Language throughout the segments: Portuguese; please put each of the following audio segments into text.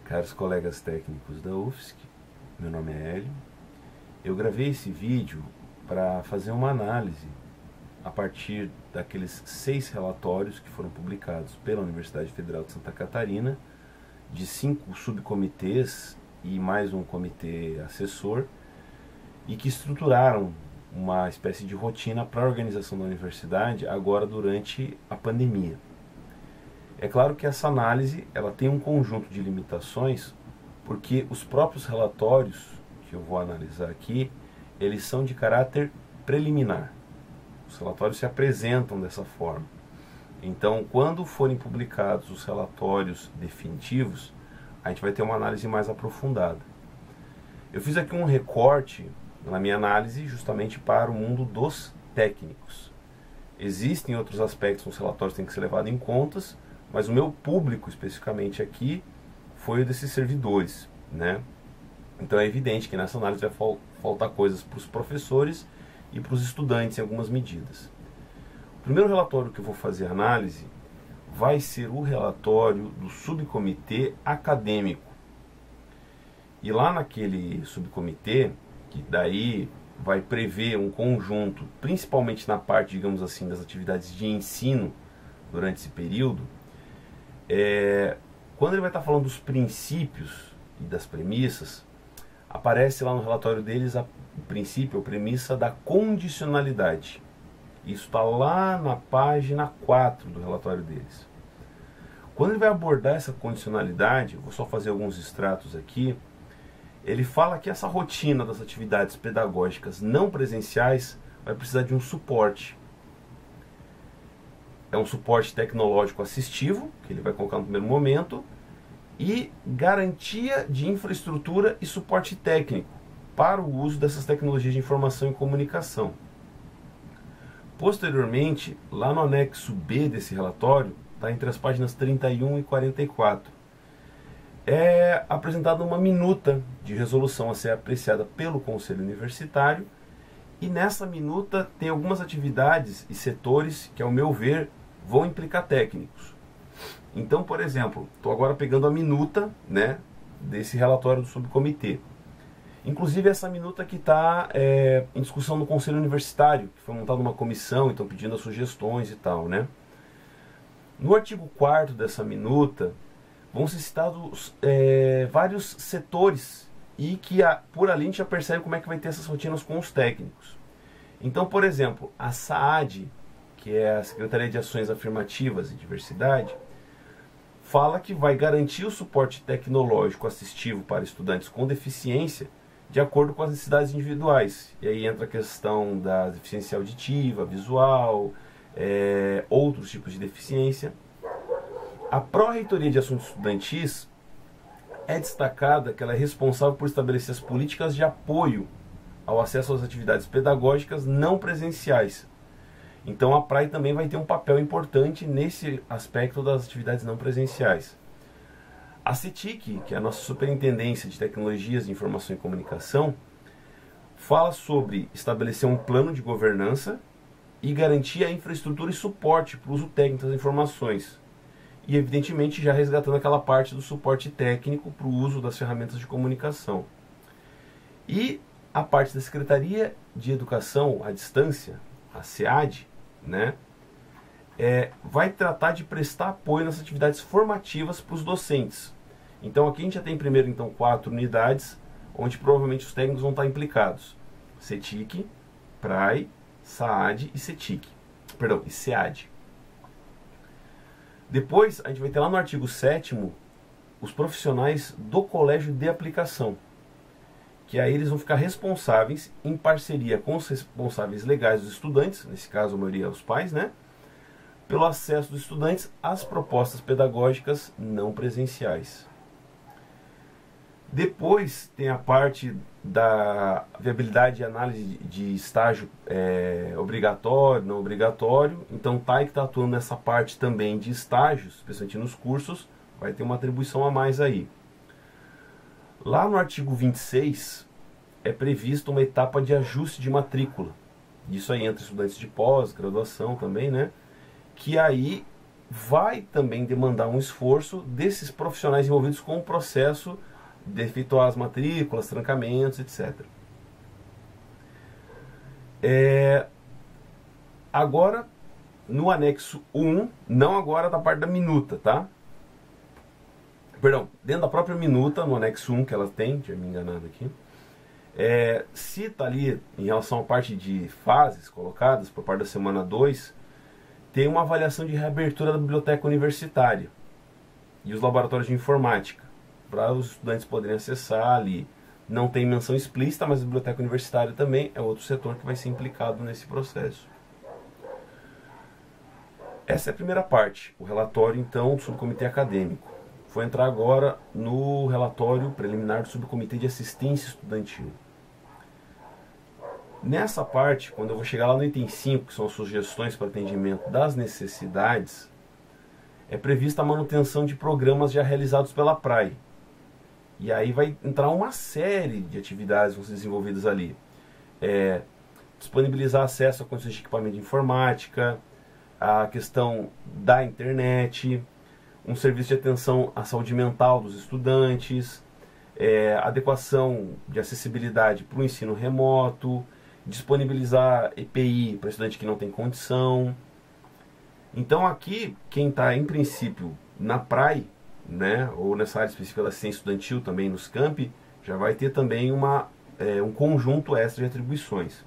Caros colegas técnicos da UFSC, meu nome é Hélio. Eu gravei esse vídeo para fazer uma análise a partir daqueles 6 relatórios que foram publicados pela Universidade Federal de Santa Catarina, de 5 subcomitês e mais um comitê assessor, e que estruturaram uma espécie de rotina para a organização da universidade agora durante a pandemia. É claro que essa análise ela tem um conjunto de limitações, porque os próprios relatórios que eu vou analisar aqui, eles são de caráter preliminar. Os relatórios se apresentam dessa forma. Então, quando forem publicados os relatórios definitivos, a gente vai ter uma análise mais aprofundada. Eu fiz aqui um recorte na minha análise justamente para o mundo dos técnicos. Existem outros aspectos nos relatórios que têm que ser levados em conta, mas o meu público especificamente aqui foi o desses servidores, né? Então é evidente que nessa análise vai faltar coisas para os professores e para os estudantes em algumas medidas. O primeiro relatório que eu vou fazer análise vai ser o relatório do subcomitê acadêmico. E lá naquele subcomitê, que daí vai prever um conjunto, principalmente na parte, digamos assim, das atividades de ensino durante esse período, quando ele vai estar falando dos princípios e das premissas, aparece lá no relatório deles o princípio, a premissa da condicionalidade. Isso está lá na página 4 do relatório deles. Quando ele vai abordar essa condicionalidade, eu vou só fazer alguns extratos aqui, ele fala que essa rotina das atividades pedagógicas não presenciais vai precisar de um suporte. É um suporte tecnológico assistivo, que ele vai colocar no primeiro momento, e garantia de infraestrutura e suporte técnico para o uso dessas tecnologias de informação e comunicação. Posteriormente, lá no anexo B desse relatório, está entre as páginas 31 e 44, é apresentada uma minuta de resolução a ser apreciada pelo Conselho Universitário, e nessa minuta tem algumas atividades e setores que, ao meu ver, vão implicar técnicos. Então, por exemplo, estou agora pegando a minuta, né, desse relatório do subcomitê. Inclusive essa minuta que está em discussão no Conselho Universitário, que foi montada uma comissão, então pedindo as sugestões e tal, né? No artigo 4º dessa minuta, vão ser citados vários setores e que por ali a gente já percebe como é que vai ter essas rotinas com os técnicos. Então, por exemplo, a SAAD, que é a Secretaria de Ações Afirmativas e Diversidade, fala que vai garantir o suporte tecnológico assistivo para estudantes com deficiência de acordo com as necessidades individuais. E aí entra a questão da deficiência auditiva, visual, outros tipos de deficiência. A Pró-Reitoria de Assuntos Estudantis é destacada que ela é responsável por estabelecer as políticas de apoio ao acesso às atividades pedagógicas não presenciais. Então a PRAE também vai ter um papel importante nesse aspecto das atividades não presenciais. A CETIC, que é a nossa Superintendência de Tecnologias de Informação e Comunicação, fala sobre estabelecer um plano de governança e garantir a infraestrutura e suporte para o uso técnico das informações. E evidentemente já resgatando aquela parte do suporte técnico para o uso das ferramentas de comunicação. E a parte da Secretaria de Educação à Distância, a SEAD, né, vai tratar de prestar apoio nas atividades formativas para os docentes. Então aqui a gente já tem primeiro 4 unidades, onde provavelmente os técnicos vão estar implicados. CETIC, PRAE, SAAD e CETIC. Perdão, e SEAD. Depois a gente vai ter lá no artigo 7º os profissionais do colégio de aplicação, que aí eles vão ficar responsáveis, em parceria com os responsáveis legais dos estudantes, nesse caso a maioria os pais, né, pelo acesso dos estudantes às propostas pedagógicas não presenciais. Depois tem a parte da viabilidade e análise de estágio obrigatório, não obrigatório. Então o TAI que está atuando nessa parte também de estágios, especialmente nos cursos, vai ter uma atribuição a mais aí. Lá no artigo 26 é prevista uma etapa de ajuste de matrícula. Isso aí entra estudantes de pós-graduação também, né? Que aí vai também demandar um esforço desses profissionais envolvidos com o processo de efetuar as matrículas, trancamentos, etc. Agora, no anexo 1, não agora da parte da minuta, tá? Perdão, dentro da própria minuta, no anexo 1 que ela tem, tinha me enganado aqui, cita ali, em relação à parte de fases colocadas por parte da semana 2, tem uma avaliação de reabertura da biblioteca universitária e os laboratórios de informática, para os estudantes poderem acessar ali. Não tem menção explícita, mas a biblioteca universitária também é outro setor que vai ser implicado nesse processo. Essa é a primeira parte, o relatório então do subcomitê acadêmico. Vou entrar agora no relatório preliminar do subcomitê de assistência estudantil. Nessa parte, quando eu vou chegar lá no item 5, que são as sugestões para atendimento das necessidades, é prevista a manutenção de programas já realizados pela PRAE. E aí vai entrar uma série de atividades que vão ser desenvolvidas ali. Disponibilizar acesso a condições de equipamento de informática, a questão da internet, um serviço de atenção à saúde mental dos estudantes, adequação de acessibilidade para o ensino remoto, disponibilizar EPI para estudante que não tem condição. Então aqui, quem está em princípio na PRAE, né, ou nessa área específica da assistência estudantil também nos campi, já vai ter também um conjunto extra de atribuições.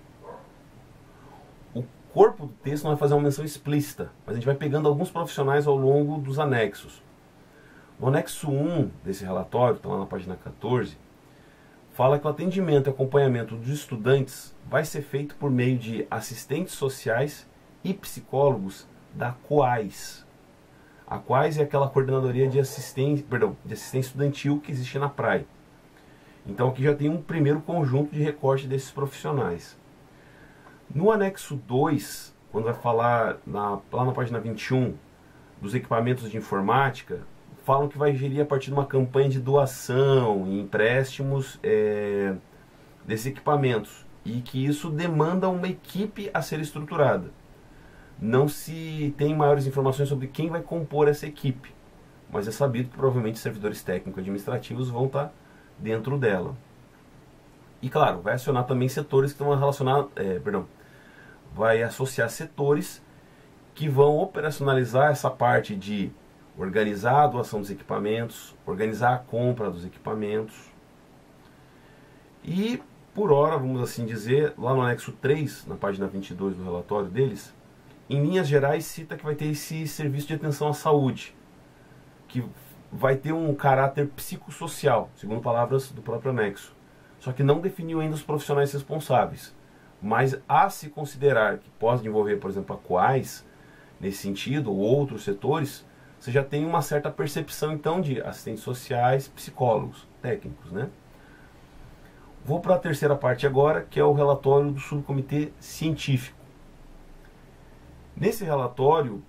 O corpo do texto não vai fazer uma menção explícita, mas a gente vai pegando alguns profissionais ao longo dos anexos. No anexo 1 desse relatório, está lá na página 14, fala que o atendimento e acompanhamento dos estudantes vai ser feito por meio de assistentes sociais e psicólogos da COAS. A COAS é aquela coordenadoria de assistência estudantil que existe na PRAE. Então aqui já tem um primeiro conjunto de recorte desses profissionais. No anexo 2, quando vai falar lá na página 21 dos equipamentos de informática, falam que vai gerir a partir de uma campanha de doação e empréstimos desses equipamentos, e que isso demanda uma equipe a ser estruturada. Não se tem maiores informações sobre quem vai compor essa equipe, mas é sabido que provavelmente servidores técnico-administrativos vão estar dentro dela. E claro, vai acionar também setores que estão relacionados, vai associar setores que vão operacionalizar essa parte de organizar a doação dos equipamentos, organizar a compra dos equipamentos. E, por hora, vamos assim dizer, lá no anexo 3, na página 22 do relatório deles, em linhas gerais cita que vai ter esse serviço de atenção à saúde, que vai ter um caráter psicossocial, segundo palavras do próprio anexo. Só que não definiu ainda os profissionais responsáveis. Mas a se considerar que pode envolver, por exemplo, a COAS, nesse sentido, ou outros setores, você já tem uma certa percepção, então, de assistentes sociais, psicólogos, técnicos, né? Vou para a terceira parte agora, que é o relatório do subcomitê científico. Nesse relatório,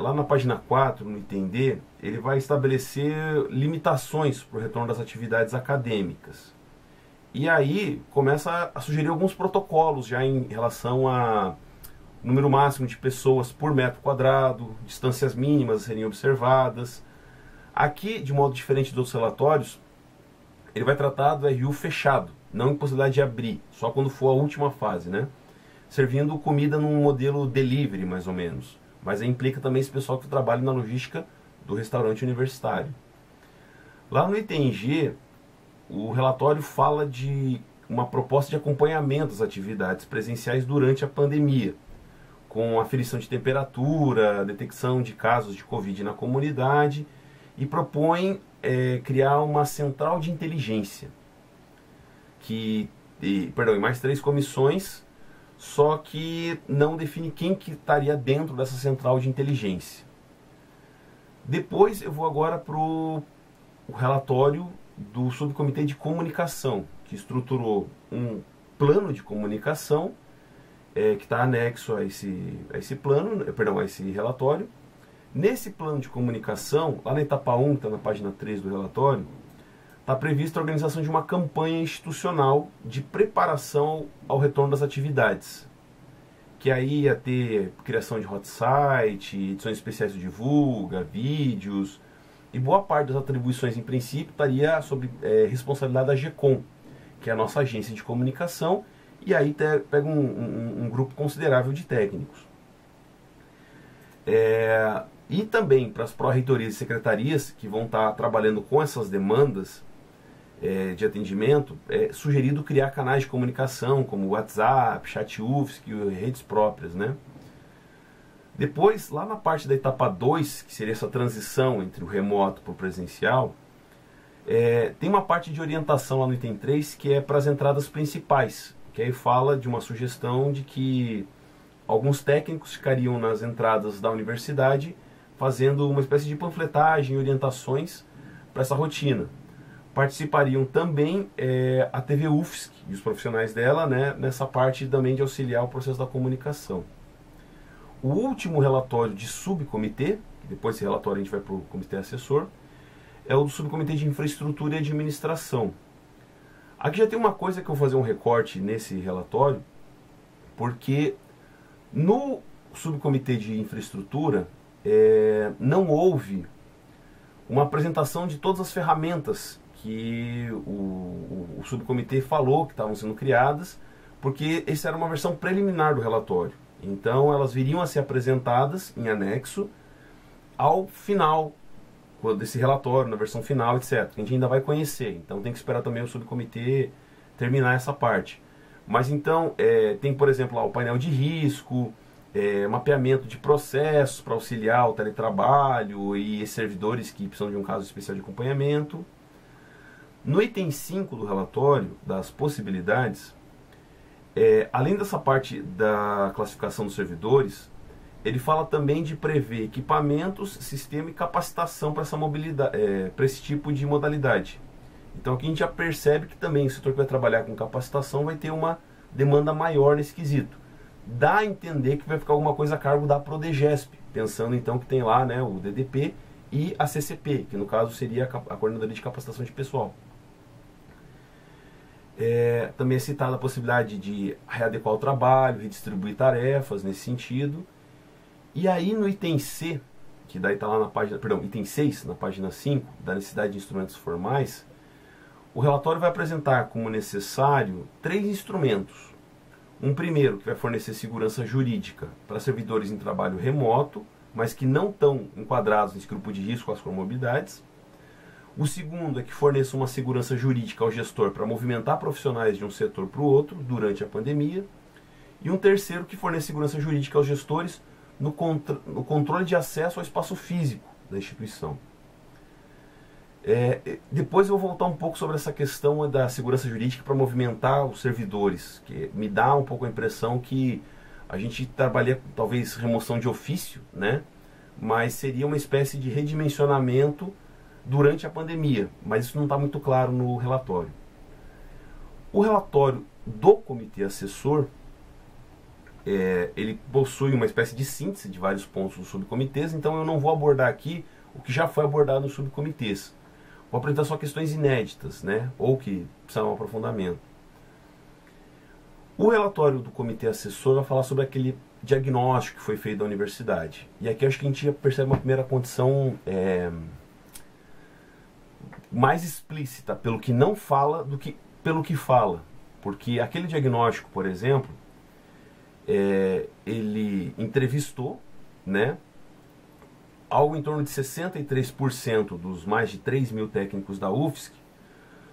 lá na página 4, no item D, ele vai estabelecer limitações para o retorno das atividades acadêmicas. E aí começa a sugerir alguns protocolos já em relação a número máximo de pessoas por metro quadrado, distâncias mínimas a serem observadas. Aqui, de modo diferente dos outros relatórios, ele vai tratar do RU fechado, não em possibilidade de abrir, só quando for a última fase, né? Servindo comida num modelo delivery, mais ou menos. Mas aí implica também esse pessoal que trabalha na logística do restaurante universitário. Lá no item G, o relatório fala de uma proposta de acompanhamento das atividades presenciais durante a pandemia, com aferição de temperatura, detecção de casos de Covid na comunidade, e propõe criar uma central de inteligência, e mais 3 comissões, só que não define quem que estaria dentro dessa central de inteligência. Depois eu vou agora para o relatório do subcomitê de comunicação, que estruturou um plano de comunicação que está anexo a esse plano, a esse relatório. Nesse plano de comunicação, lá na etapa 1, que está na página 3 do relatório, está prevista a organização de uma campanha institucional de preparação ao retorno das atividades. que aí ia ter criação de hot site, edições especiais do Divulga, vídeos, e boa parte das atribuições, em princípio, estaria sob responsabilidade da GECOM, que é a nossa agência de comunicação, e aí pega um grupo considerável de técnicos. E também para as pró-reitorias e secretarias que vão estar trabalhando com essas demandas de atendimento, é sugerido criar canais de comunicação como WhatsApp, Chat UFSC e redes próprias, né? Depois, lá na parte da etapa 2, que seria essa transição entre o remoto para o presencial, tem uma parte de orientação lá no item 3 que é para as entradas principais, que aí fala de uma sugestão de que alguns técnicos ficariam nas entradas da universidade fazendo uma espécie de panfletagem e orientações para essa rotina. Participariam também a TV UFSC e os profissionais dela, né, nessa parte também de auxiliar o processo da comunicação. O último relatório de subcomitê, depois desse relatório a gente vai para o comitê assessor, é o do subcomitê de infraestrutura e administração. Aqui já tem uma coisa que eu vou fazer um recorte nesse relatório, porque no subcomitê de infraestrutura não houve uma apresentação de todas as ferramentas que o subcomitê falou que estavam sendo criadas, porque essa era uma versão preliminar do relatório. Então elas viriam a ser apresentadas em anexo ao final desse relatório, na versão final, etc. Que a gente ainda vai conhecer, então tem que esperar também o subcomitê terminar essa parte. Mas então tem, por exemplo, lá o painel de risco, mapeamento de processos para auxiliar o teletrabalho e servidores que precisam de um caso especial de acompanhamento. No item 5 do relatório, das possibilidades, além dessa parte da classificação dos servidores, ele fala também de prever equipamentos, sistema e capacitação para essa mobilidade, para esse tipo de modalidade. Então aqui a gente já percebe que também o setor que vai trabalhar com capacitação vai ter uma demanda maior nesse quesito. Dá a entender que vai ficar alguma coisa a cargo da Prodegesp, pensando então que tem lá, né, o DDP e a CCP, que no caso seria a Coordenadoria de Capacitação de Pessoal. Também é citada a possibilidade de readequar o trabalho, redistribuir tarefas nesse sentido. E aí no item C, que daí está lá na página, perdão, item 6, na página 5, da necessidade de instrumentos formais, o relatório vai apresentar como necessário 3 instrumentos. Um primeiro que vai fornecer segurança jurídica para servidores em trabalho remoto, mas que não estão enquadrados nesse grupo de risco, as comorbidades. O segundo é que forneça uma segurança jurídica ao gestor para movimentar profissionais de um setor para o outro durante a pandemia. E um terceiro que forneça segurança jurídica aos gestores no controle de acesso ao espaço físico da instituição. Depois eu vou voltar um pouco sobre essa questão da segurança jurídica para movimentar os servidores, que me dá um pouco a impressão que a gente trabalha talvez remoção de ofício, né? Mas seria uma espécie de redimensionamento durante a pandemia, mas isso não está muito claro no relatório. O relatório do comitê assessor, ele possui uma espécie de síntese de vários pontos dos subcomitês, então eu não vou abordar aqui o que já foi abordado nos subcomitês. Vou apresentar só questões inéditas, né, ou que precisam de um aprofundamento. O relatório do comitê assessor vai falar sobre aquele diagnóstico que foi feito da universidade. E aqui acho que a gente já percebe uma primeira condição mais explícita pelo que não fala do que pelo que fala. Porque aquele diagnóstico, por exemplo, ele entrevistou, né, algo em torno de 63% dos mais de 3 mil técnicos da UFSC,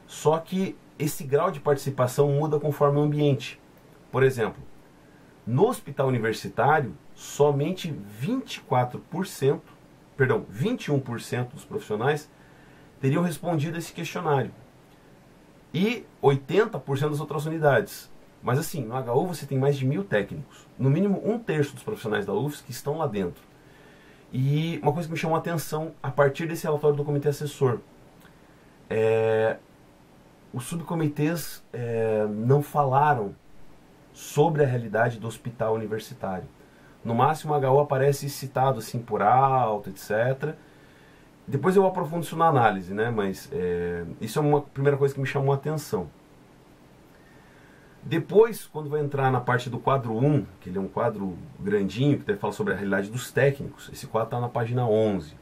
só que esse grau de participação muda conforme o ambiente. Por exemplo, no hospital universitário, somente 21% dos profissionais teriam respondido a esse questionário. E 80% das outras unidades. Mas assim, no HU você tem mais de 1.000 técnicos. No mínimo 1/3 dos profissionais da UFSC que estão lá dentro. E uma coisa que me chamou a atenção a partir desse relatório do comitê assessor, os subcomitês não falaram sobre a realidade do hospital universitário. No máximo o HU aparece citado assim por alto, etc. Depois eu aprofundo isso na análise, né? Mas isso é uma primeira coisa que me chamou a atenção. Depois, quando vai entrar na parte do quadro 1, que ele é um quadro grandinho, que deve falar sobre a realidade dos técnicos, esse quadro está na página 11.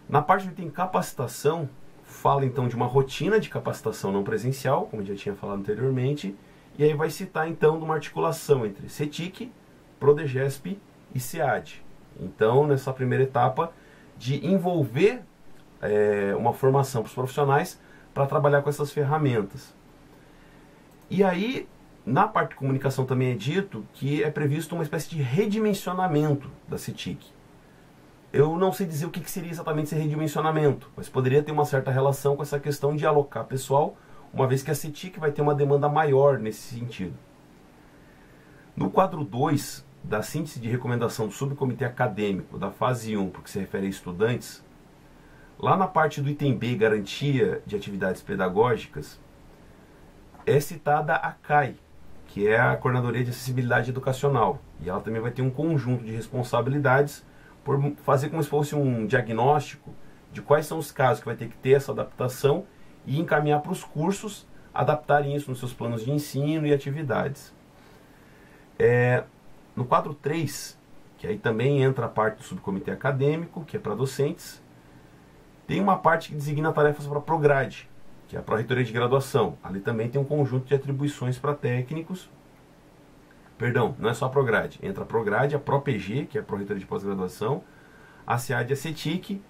Na parte que tem capacitação, fala então de uma rotina de capacitação não presencial, como eu já tinha falado anteriormente, e aí vai citar então de uma articulação entre CETIC, Prodegesp e SEAD. Então, nessa primeira etapa, de envolver uma formação para os profissionais para trabalhar com essas ferramentas. E aí, na parte de comunicação também é dito que é previsto uma espécie de redimensionamento da CETIC. Eu não sei dizer o que seria exatamente esse redimensionamento, mas poderia ter uma certa relação com essa questão de alocar pessoal, uma vez que a CETIC vai ter uma demanda maior nesse sentido. No quadro 2, da síntese de recomendação do subcomitê acadêmico da fase 1, porque se refere a estudantes, lá na parte do item B, garantia de atividades pedagógicas, é citada a CAI, que é a Coordenadoria de Acessibilidade Educacional. E ela também vai ter um conjunto de responsabilidades por fazer como se fosse um diagnóstico de quais são os casos que vai ter que ter essa adaptação e encaminhar para os cursos adaptarem isso nos seus planos de ensino e atividades. No quadro 3, que aí também entra a parte do subcomitê acadêmico, que é para docentes, tem uma parte que designa tarefas para a Prograde, que é a Pró-Reitoria de Graduação. Ali também tem um conjunto de atribuições para técnicos. Perdão, não é só a Prograde. Entra a Prograde, a Pró-PG, que é a Pró-Reitoria de Pós-Graduação, a SEAD e a CETIC,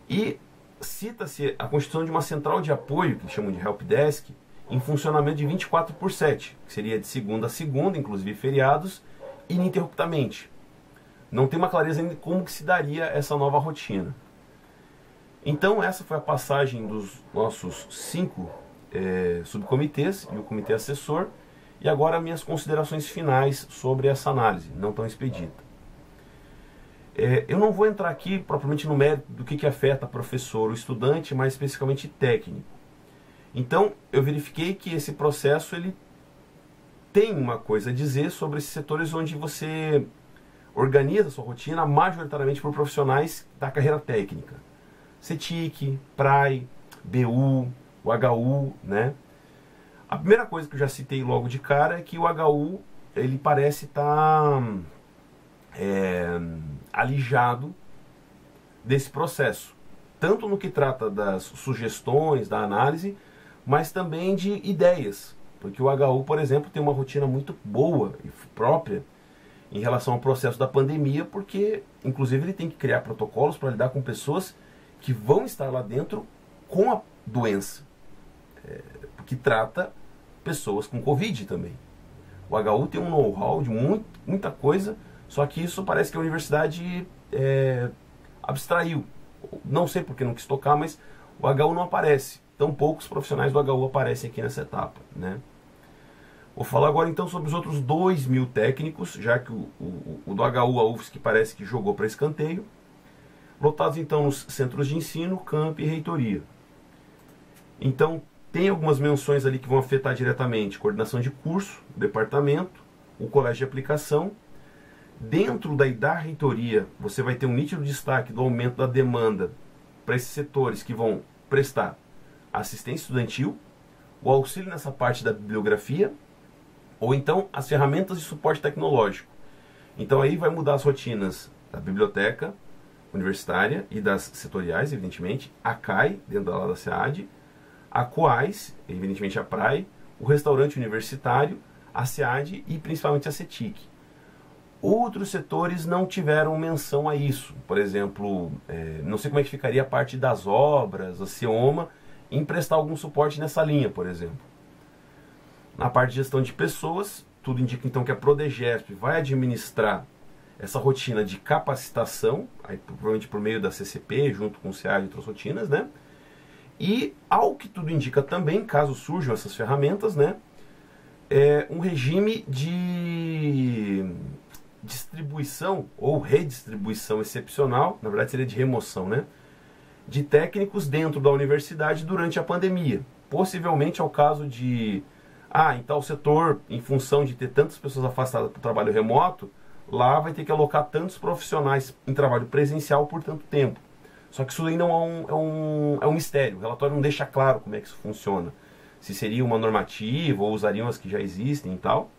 e cita-se a constituição de uma central de apoio, que chamam de Helpdesk, em funcionamento de 24/7, que seria de segunda a segunda, inclusive feriados, ininterruptamente. Não tem uma clareza ainda de como que se daria essa nova rotina. Então essa foi a passagem dos nossos 5 subcomitês e o comitê assessor, e agora minhas considerações finais sobre essa análise, não tão expedita. Eu não vou entrar aqui propriamente no mérito do que afeta professor ou estudante, mas especificamente técnico. Então eu verifiquei que esse processo ele tem uma coisa a dizer sobre esses setores onde você organiza a sua rotina majoritariamente por profissionais da carreira técnica. CETIC, PRAE, BU, o HU, né? A primeira coisa que eu já citei logo de cara é que o HU, ele parece estar alijado desse processo. Tanto no que trata das sugestões, da análise, mas também de ideias. Porque o HU, por exemplo, tem uma rotina muito boa e própria em relação ao processo da pandemia, porque, inclusive, ele tem que criar protocolos para lidar com pessoas que vão estar lá dentro com a doença, porque trata pessoas com Covid também. O HU tem um know-how de muita coisa, só que isso parece que a universidade abstraiu. Não sei porque não quis tocar, mas o HU não aparece. Tão poucos profissionais do HU aparecem aqui nessa etapa, né? Vou falar agora então sobre os outros 2.000 técnicos, já que o do HU, a UFSC, parece que jogou para escanteio. Lotados então nos centros de ensino, campo e reitoria. Então, tem algumas menções ali que vão afetar diretamente coordenação de curso, departamento, o colégio de aplicação. Dentro da reitoria, você vai ter um nítido destaque do aumento da demanda para esses setores que vão prestar assistência estudantil, o auxílio nessa parte da bibliografia, ou então as ferramentas de suporte tecnológico. Então aí vai mudar as rotinas da biblioteca universitária e das setoriais, evidentemente, a CAI, dentro da SEAD, a COAIS, evidentemente a PRAE, o restaurante universitário, a SEAD e principalmente a CETIC. Outros setores não tiveram menção a isso. Por exemplo, não sei como é que ficaria a parte das obras, a CEOMA, em prestar algum suporte nessa linha, por exemplo. Na parte de gestão de pessoas, tudo indica então que a Prodegesp vai administrar essa rotina de capacitação, aí, provavelmente por meio da CCP, junto com o SEAD e outras rotinas, né? E, ao que tudo indica também, caso surjam essas ferramentas, né? Um regime de distribuição ou redistribuição excepcional, na verdade seria de remoção, né? De técnicos dentro da universidade durante a pandemia. Possivelmente ao caso de, em tal setor, em função de ter tantas pessoas afastadas para o trabalho remoto, lá vai ter que alocar tantos profissionais em trabalho presencial por tanto tempo. Só que isso ainda é um mistério. O relatório não deixa claro como é que isso funciona. se seria uma normativa ou usariam as que já existem e tal.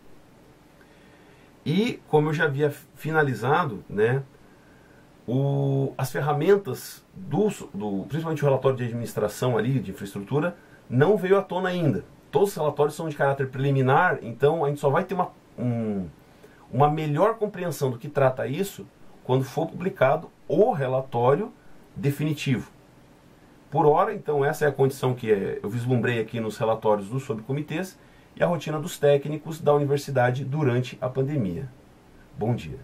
E, como eu já havia finalizado, né, as ferramentas, principalmente o relatório de administração ali, de infraestrutura, não veio à tona ainda. Todos os relatórios são de caráter preliminar, então a gente só vai ter uma melhor compreensão do que trata isso quando for publicado o relatório definitivo. Por hora, então, essa é a condição que eu vislumbrei aqui nos relatórios dos subcomitês e a rotina dos técnicos da universidade durante a pandemia. Bom dia.